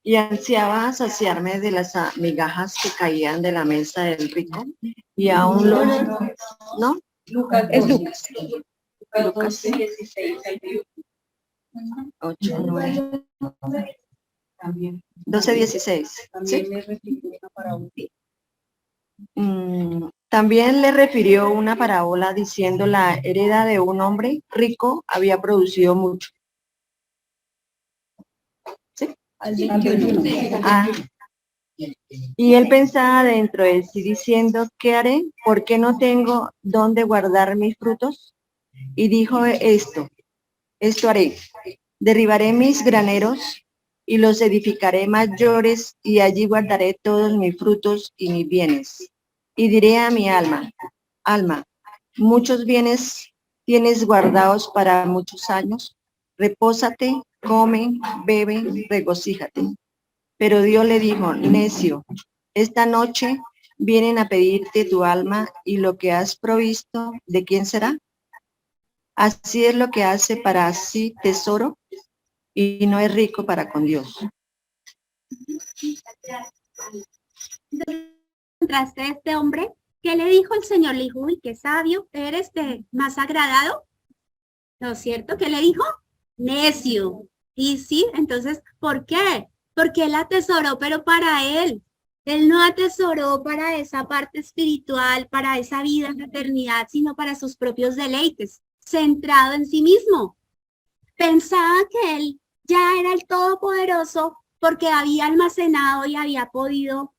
Y ansiaba saciarme de las migajas que caían de la mesa del rico, y aún los... ¿No? Es Lucas. Lucas 8, 9, También, 12, 16. ¿Sí? le refirió una parábola. También le refirió una parábola diciendo: la heredad de un hombre rico había producido mucho. ¿Sí? Ah. Y él pensaba dentro de sí diciendo: ¿qué haré? ¿Por qué no tengo dónde guardar mis frutos? Y dijo: esto haré: derribaré mis graneros y los edificaré mayores, y allí guardaré todos mis frutos y mis bienes. Y diré a mi alma: alma, muchos bienes tienes guardados para muchos años, repósate, come, bebe, regocíjate. Pero Dios le dijo: necio, esta noche vienen a pedirte tu alma, y lo que has provisto, ¿de quién será? Así es lo que hace para sí tesoro, y no es rico para con Dios. Encontraste a este hombre, ¿qué le dijo el Señor? Le dijo: uy, qué sabio, eres de más agradado. ¿No es cierto? ¿Qué le dijo? Necio. Y sí, entonces, ¿por qué? Porque él atesoró, pero para él. Él no atesoró para esa parte espiritual, para esa vida en la eternidad, sino para sus propios deleites, centrado en sí mismo. Pensaba que él ya era el todopoderoso porque había almacenado y había podido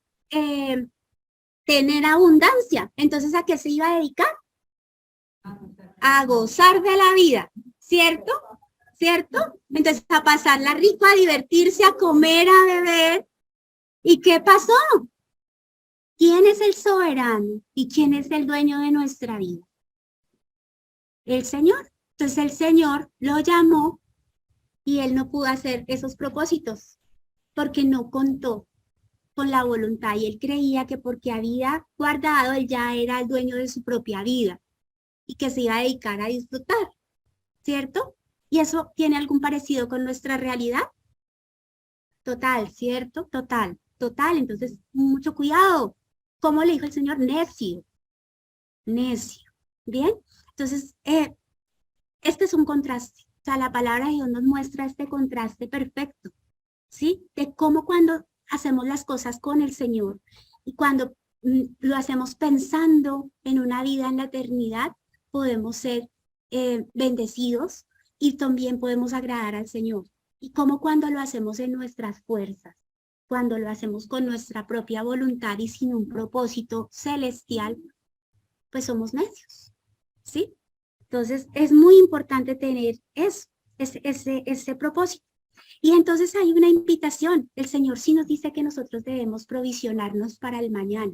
tener abundancia. Entonces, ¿a qué se iba a dedicar? A gozar de la vida, ¿cierto? ¿Cierto? Entonces, a pasarla rico, a divertirse, a comer, a beber. ¿Y qué pasó? ¿Quién es el soberano y quién es el dueño de nuestra vida? El Señor. Entonces, el Señor lo llamó y él no pudo hacer esos propósitos porque no contó con la voluntad, y él creía que porque había guardado, él ya era el dueño de su propia vida y que se iba a dedicar a disfrutar, ¿cierto? ¿Y eso tiene algún parecido con nuestra realidad? Total, ¿cierto? Total, total. Entonces, mucho cuidado. ¿Cómo le dijo el Señor? Necio, necio. ¿Bien? Entonces, este es un contraste. O sea, la palabra de Dios nos muestra este contraste perfecto, ¿sí? De cómo cuando hacemos las cosas con el Señor y cuando lo hacemos pensando en una vida en la eternidad, podemos ser bendecidos y también podemos agradar al Señor. Y como cuando lo hacemos en nuestras fuerzas, cuando lo hacemos con nuestra propia voluntad y sin un propósito celestial, pues somos necios, ¿sí? Entonces es muy importante tener ese propósito. Y entonces hay una invitación. El Señor sí nos dice que nosotros debemos provisionarnos para el mañana.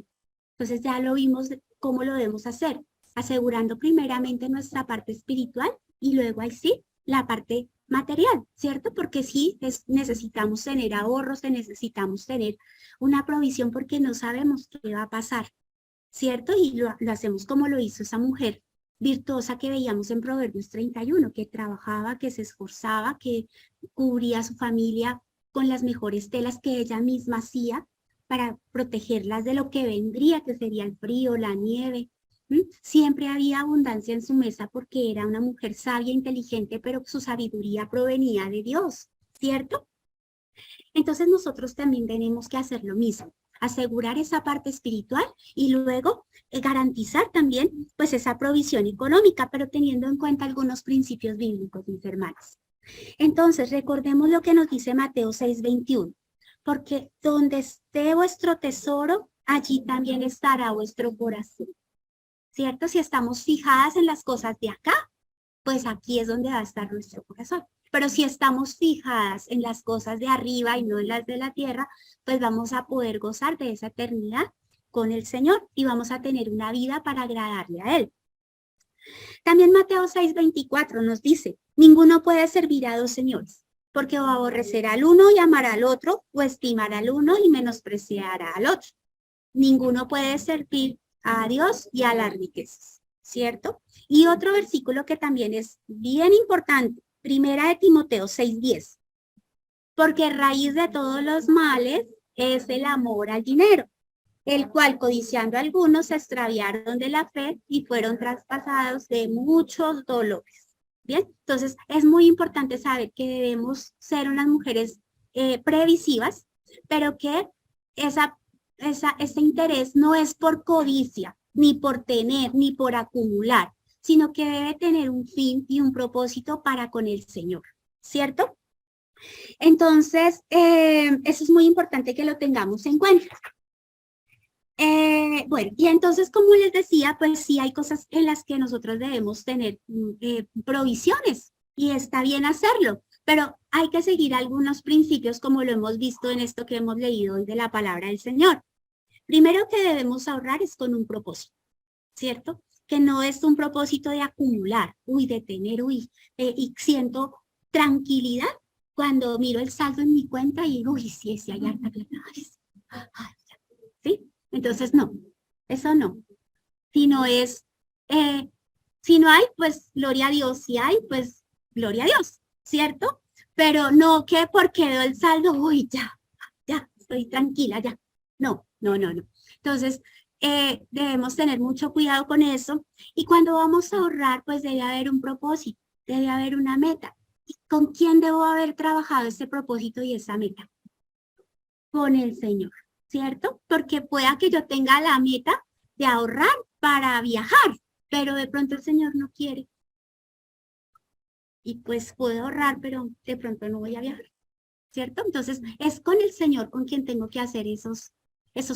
Entonces ya lo vimos cómo lo debemos hacer, asegurando primeramente nuestra parte espiritual y luego ahí sí la parte material, ¿cierto? Porque sí necesitamos tener ahorros, necesitamos tener una provisión porque no sabemos qué va a pasar, ¿cierto? Y lo hacemos como lo hizo esa mujer virtuosa que veíamos en Proverbios 31, que trabajaba, que se esforzaba, que cubría a su familia con las mejores telas que ella misma hacía para protegerlas de lo que vendría, que sería el frío, la nieve. Siempre había abundancia en su mesa porque era una mujer sabia, inteligente, pero su sabiduría provenía de Dios, ¿cierto? Entonces nosotros también tenemos que hacer lo mismo, asegurar esa parte espiritual y luego garantizar también pues esa provisión económica, pero teniendo en cuenta algunos principios bíblicos, mis hermanos. Entonces recordemos lo que nos dice Mateo 6:21, porque donde esté vuestro tesoro, allí también estará vuestro corazón, ¿cierto? Si estamos fijadas en las cosas de acá, pues aquí es donde va a estar nuestro corazón. Pero si estamos fijadas en las cosas de arriba y no en las de la tierra, pues vamos a poder gozar de esa eternidad con el Señor y vamos a tener una vida para agradarle a Él. También Mateo 6:24 nos dice: ninguno puede servir a dos señores, porque o aborrecerá al uno y amará al otro, o estimará al uno y menospreciará al otro. Ninguno puede servir a Dios y a las riquezas, ¿cierto? Y otro versículo que también es bien importante, Primera de Timoteo 6:10, porque raíz de todos los males es el amor al dinero, el cual codiciando a algunos se extraviaron de la fe y fueron traspasados de muchos dolores. Bien, entonces es muy importante saber que debemos ser unas mujeres previsivas, pero que ese interés no es por codicia, ni por tener, ni por acumular, sino que debe tener un fin y un propósito para con el Señor, ¿cierto? Entonces, eso es muy importante que lo tengamos en cuenta. Bueno, y entonces, como les decía, pues sí hay cosas en las que nosotros debemos tener provisiones y está bien hacerlo, pero hay que seguir algunos principios como lo hemos visto en esto que hemos leído hoy de la palabra del Señor. Primero que debemos ahorrar es con un propósito, ¿cierto? Que no es un propósito de acumular, de tener, y siento tranquilidad cuando miro el saldo en mi cuenta y digo, sí, hay harta plata. ¿Sí? Entonces, no, eso no. Si no es, si no hay, pues gloria a Dios. Si hay, pues gloria a Dios, ¿cierto? Pero no que porque veo el saldo, ya, estoy tranquila, ya. No. Entonces, debemos tener mucho cuidado con eso. Y cuando vamos a ahorrar, pues debe haber un propósito, debe haber una meta. ¿Y con quién debo haber trabajado ese propósito y esa meta? Con el Señor, ¿cierto? Porque pueda que yo tenga la meta de ahorrar para viajar, pero de pronto el Señor no quiere. Y pues puedo ahorrar, pero de pronto no voy a viajar, ¿cierto? Entonces, es con el Señor con quien tengo que hacer esos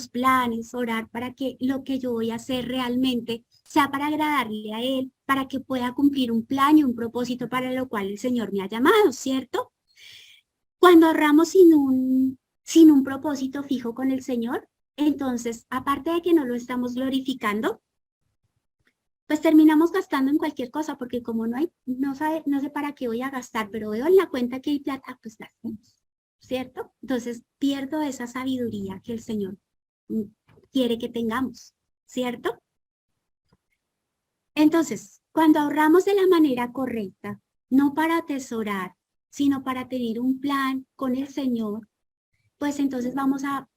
planes, orar para que lo que yo voy a hacer realmente sea para agradarle a Él, para que pueda cumplir un plan y un propósito para lo cual el Señor me ha llamado, ¿cierto? Cuando ahorramos sin un propósito fijo con el Señor, entonces, aparte de que no lo estamos glorificando, pues terminamos gastando en cualquier cosa, porque como no sé para qué voy a gastar, pero veo en la cuenta que hay plata, pues gastemos, ¿cierto? Entonces pierdo esa sabiduría que el Señor quiere que tengamos, ¿cierto? Entonces, cuando ahorramos de la manera correcta, no para atesorar, sino para tener un plan con el Señor, pues entonces vamos a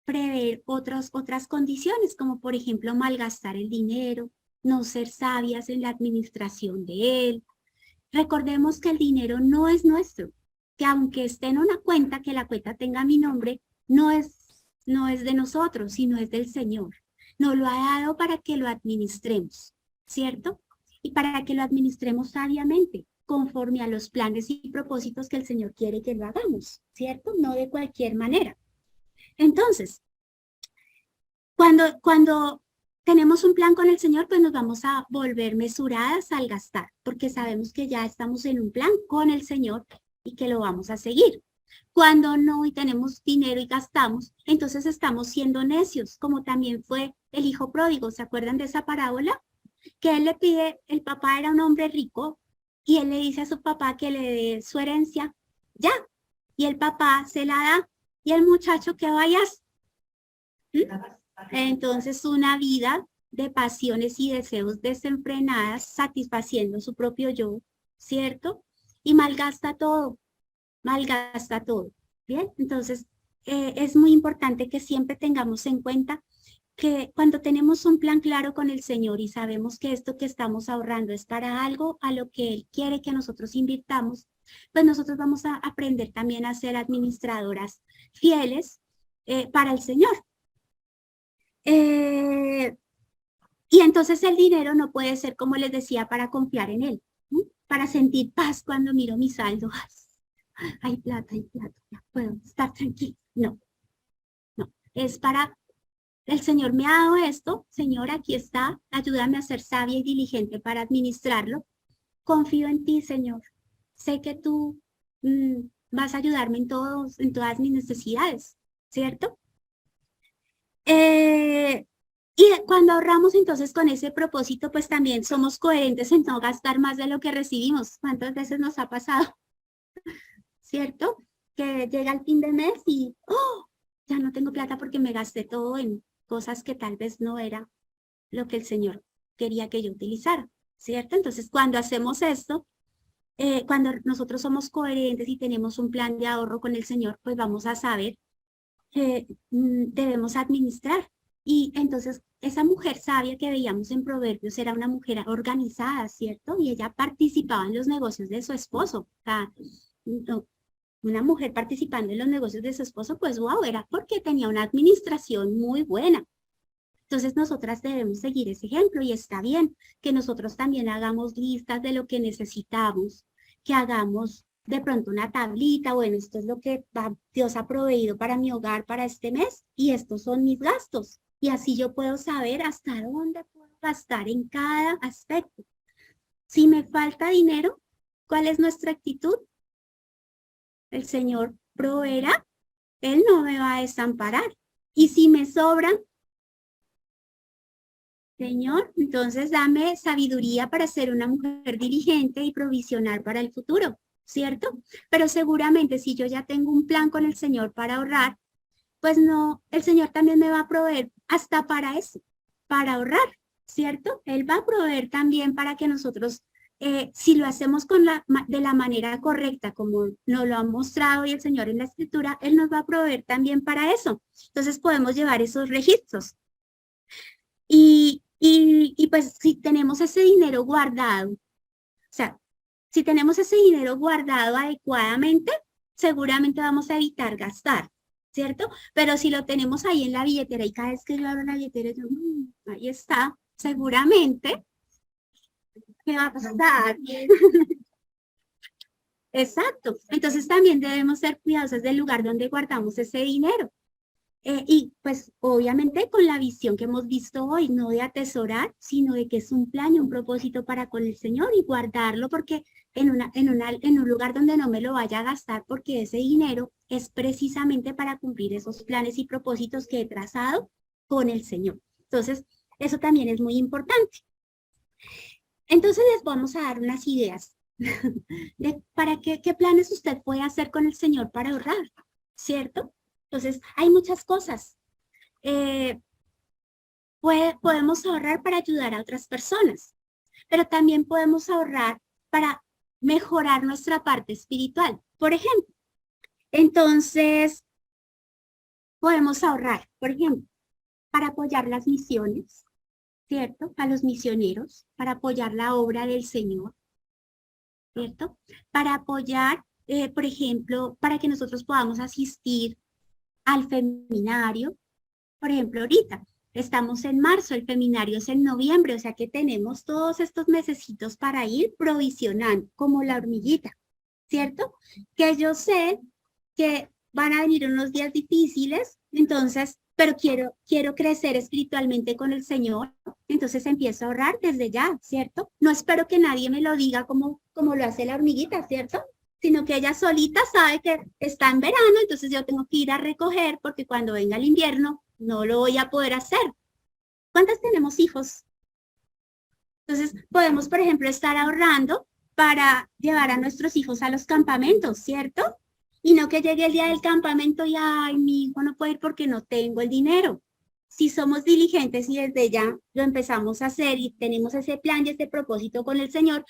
prever otras condiciones, como por ejemplo malgastar el dinero, no ser sabias en la administración de él. Recordemos que el dinero no es nuestro, que aunque esté en una cuenta, que la cuenta tenga mi nombre, no es de nosotros, sino es del Señor. Nos lo ha dado para que lo administremos, ¿cierto? Y para que lo administremos sabiamente, conforme a los planes y propósitos que el Señor quiere que lo hagamos, ¿cierto? No de cualquier manera. Entonces, cuando tenemos un plan con el Señor, pues nos vamos a volver mesuradas al gastar, porque sabemos que ya estamos en un plan con el Señor y que lo vamos a seguir. Cuando no y tenemos dinero y gastamos, entonces estamos siendo necios, como también fue el hijo pródigo. ¿Se acuerdan de esa parábola? Que él le pide, el papá era un hombre rico, y él le dice a su papá que le dé su herencia, ya, y el papá se la da, y el muchacho que vayas. Entonces una vida de pasiones y deseos desenfrenadas, satisfaciendo su propio yo, ¿cierto? Y malgasta todo, ¿bien? Entonces es muy importante que siempre tengamos en cuenta que cuando tenemos un plan claro con el Señor y sabemos que esto que estamos ahorrando es para algo a lo que Él quiere que nosotros invirtamos, pues nosotros vamos a aprender también a ser administradoras fieles para el Señor. Y entonces el dinero no puede ser, como les decía, para confiar en Él, ¿no? Para sentir paz cuando miro mi saldo. Hay plata, ya puedo estar tranquila. No, es para... El Señor me ha dado esto, Señor, aquí está, ayúdame a ser sabia y diligente para administrarlo. Confío en ti, Señor. Sé que tú vas a ayudarme en todas mis necesidades, ¿cierto? Y cuando ahorramos entonces con ese propósito, pues también somos coherentes en no gastar más de lo que recibimos. ¿Cuántas veces nos ha pasado? ¿Cierto? Que llega el fin de mes y ya no tengo plata porque me gasté todo en cosas que tal vez no era lo que el Señor quería que yo utilizara, ¿cierto? Entonces, cuando hacemos esto, cuando nosotros somos coherentes y tenemos un plan de ahorro con el Señor, pues vamos a saber que debemos administrar. Y entonces esa mujer sabia que veíamos en Proverbios era una mujer organizada, ¿cierto? Y ella participaba en los negocios de su esposo. O sea, una mujer participando en los negocios de su esposo, pues wow, era porque tenía una administración muy buena. Entonces nosotras debemos seguir ese ejemplo y está bien que nosotros también hagamos listas de lo que necesitamos, que hagamos de pronto una tablita, bueno, esto es lo que Dios ha proveído para mi hogar para este mes y estos son mis gastos. Y así yo puedo saber hasta dónde puedo gastar en cada aspecto. Si me falta dinero, ¿cuál es nuestra actitud? El Señor proveerá, Él no me va a desamparar. Y si me sobran, Señor, entonces dame sabiduría para ser una mujer diligente y provisionar para el futuro, ¿cierto? Pero seguramente si yo ya tengo un plan con el Señor para ahorrar, pues no, el Señor también me va a proveer hasta para eso, para ahorrar, ¿cierto? Él va a proveer también para que nosotros, si lo hacemos de la manera correcta, como nos lo ha mostrado hoy el Señor en la Escritura, Él nos va a proveer también para eso. Entonces podemos llevar esos registros. Y pues si tenemos ese dinero guardado, o sea, si tenemos ese dinero guardado adecuadamente, seguramente vamos a evitar gastar, ¿cierto? Pero si lo tenemos ahí en la billetera y cada vez que yo abro la billetera, yo, ahí está, seguramente, ¿qué va a pasar? Exacto. Entonces también debemos ser cuidadosos del lugar donde guardamos ese dinero. Y pues obviamente con la visión que hemos visto hoy, no de atesorar, sino de que es un plan y un propósito para con el Señor y guardarlo porque en un lugar donde no me lo vaya a gastar porque ese dinero es precisamente para cumplir esos planes y propósitos que he trazado con el Señor. Entonces, eso también es muy importante. Entonces les vamos a dar unas ideas de para qué planes usted puede hacer con el Señor para ahorrar, ¿cierto? Entonces, hay muchas cosas. Podemos ahorrar para ayudar a otras personas, pero también podemos ahorrar para mejorar nuestra parte espiritual, por ejemplo. Entonces, podemos ahorrar, por ejemplo, para apoyar las misiones, ¿cierto? A los misioneros, para apoyar la obra del Señor, ¿cierto? Para apoyar, por ejemplo, para que nosotros podamos asistir al feminario, por ejemplo, ahorita estamos en marzo, el feminario es en noviembre, o sea que tenemos todos estos mesecitos para ir provisionando, como la hormiguita, ¿cierto? Que yo sé que van a venir unos días difíciles, entonces, pero quiero crecer espiritualmente con el Señor, entonces empiezo a ahorrar desde ya, ¿cierto? No espero que nadie me lo diga como lo hace la hormiguita, ¿cierto? Sino que ella solita sabe que está en verano, entonces yo tengo que ir a recoger porque cuando venga el invierno no lo voy a poder hacer. ¿Cuántas tenemos hijos? Entonces podemos, por ejemplo, estar ahorrando para llevar a nuestros hijos a los campamentos, ¿cierto? Y no que llegue el día del campamento y, ay, mi hijo no puede ir porque no tengo el dinero. Si somos diligentes y desde ya lo empezamos a hacer y tenemos ese plan y ese propósito con el Señor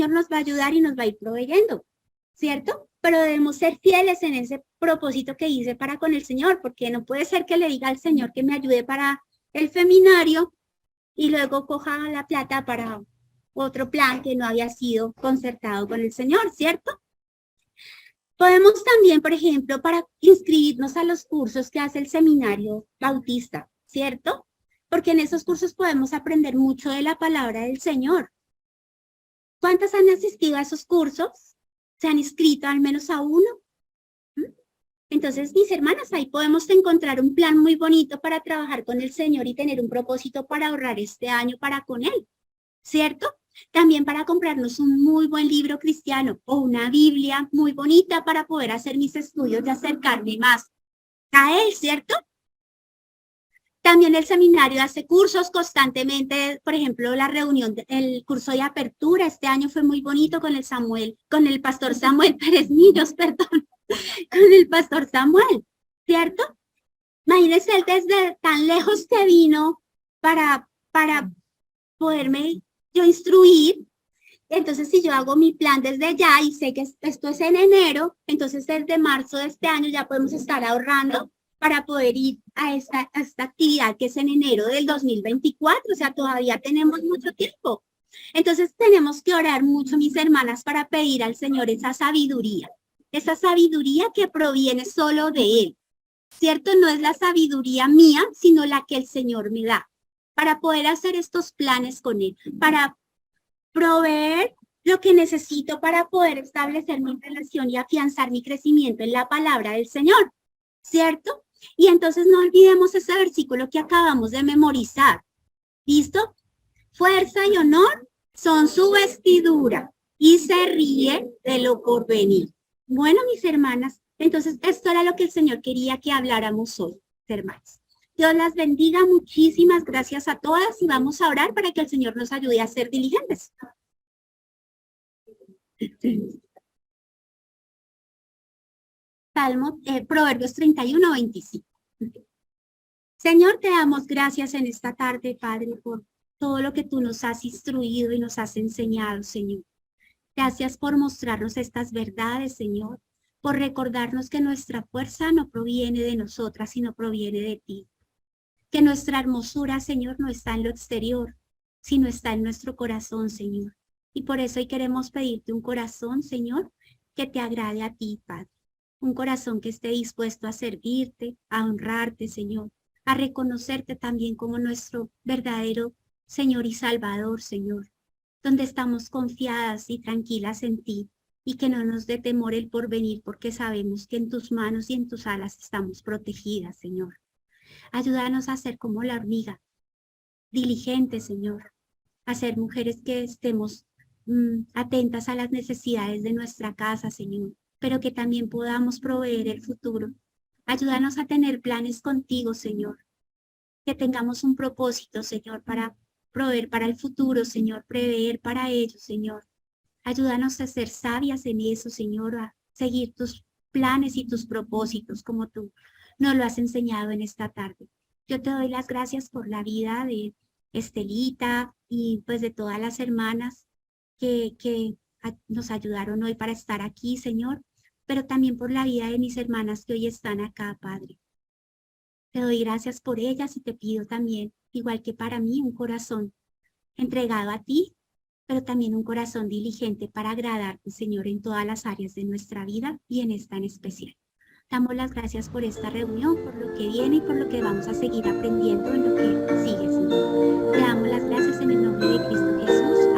nos va a ayudar y nos va a ir proveyendo, ¿cierto? Pero debemos ser fieles en ese propósito que hice para con el Señor, porque no puede ser que le diga al Señor que me ayude para el feminario y luego coja la plata para otro plan que no había sido concertado con el Señor, ¿cierto? Podemos también, por ejemplo, para inscribirnos a los cursos que hace el seminario bautista, ¿cierto? Porque en esos cursos podemos aprender mucho de la palabra del Señor. ¿Cuántas han asistido a esos cursos? ¿Se han inscrito al menos a uno? Entonces, mis hermanas, ahí podemos encontrar un plan muy bonito para trabajar con el Señor y tener un propósito para ahorrar este año para con Él, ¿cierto? También para comprarnos un muy buen libro cristiano o una Biblia muy bonita para poder hacer mis estudios y acercarme más a Él, ¿cierto? También el seminario hace cursos constantemente, por ejemplo, el curso de apertura este año fue muy bonito con el pastor Samuel Pérez Niños, perdón, con el pastor Samuel, ¿cierto? Imagínense él desde tan lejos que vino para poderme yo instruir. Entonces, si yo hago mi plan desde ya y sé que esto es en enero, entonces desde marzo de este año ya podemos estar ahorrando para poder ir a esta actividad que es en enero del 2024. O sea, todavía tenemos mucho tiempo. Entonces, tenemos que orar mucho, mis hermanas, para pedir al Señor esa sabiduría que proviene solo de Él. ¿Cierto? No es la sabiduría mía, sino la que el Señor me da para poder hacer estos planes con Él, para proveer lo que necesito para poder establecer mi relación y afianzar mi crecimiento en la palabra del Señor, ¿cierto? Y entonces no olvidemos ese versículo que acabamos de memorizar, ¿listo? Fuerza y honor son su vestidura y se ríe de lo porvenir. Bueno, mis hermanas, entonces esto era lo que el Señor quería que habláramos hoy, hermanas. Dios las bendiga, muchísimas gracias a todas y vamos a orar para que el Señor nos ayude a ser diligentes. Proverbios 31:25. Señor, te damos gracias en esta tarde, Padre, por todo lo que tú nos has instruido y nos has enseñado, Señor. Gracias por mostrarnos estas verdades, Señor, por recordarnos que nuestra fuerza no proviene de nosotras, sino proviene de ti. Que nuestra hermosura, Señor, no está en lo exterior, sino está en nuestro corazón, Señor. Y por eso hoy queremos pedirte un corazón, Señor, que te agrade a ti, Padre. Un corazón que esté dispuesto a servirte, a honrarte, Señor, a reconocerte también como nuestro verdadero Señor y Salvador, Señor, donde estamos confiadas y tranquilas en ti y que no nos dé temor el porvenir porque sabemos que en tus manos y en tus alas estamos protegidas, Señor. Ayúdanos a ser como la hormiga, diligentes, Señor, a ser mujeres que estemos atentas a las necesidades de nuestra casa, Señor, pero que también podamos proveer el futuro. Ayúdanos a tener planes contigo, Señor, que tengamos un propósito, Señor, para proveer para el futuro, Señor, prever para ello, Señor. Ayúdanos a ser sabias en eso, Señor, a seguir tus planes y tus propósitos como tú nos lo has enseñado en esta tarde. Yo te doy las gracias por la vida de Estelita y pues de todas las hermanas que nos ayudaron hoy para estar aquí, Señor, pero también por la vida de mis hermanas que hoy están acá, Padre. Te doy gracias por ellas y te pido también, igual que para mí, un corazón entregado a ti, pero también un corazón diligente para agradarte, Señor, en todas las áreas de nuestra vida y en esta en especial. Damos las gracias por esta reunión, por lo que viene y por lo que vamos a seguir aprendiendo en lo que sigue, Señor. Te damos las gracias en el nombre de Cristo Jesús.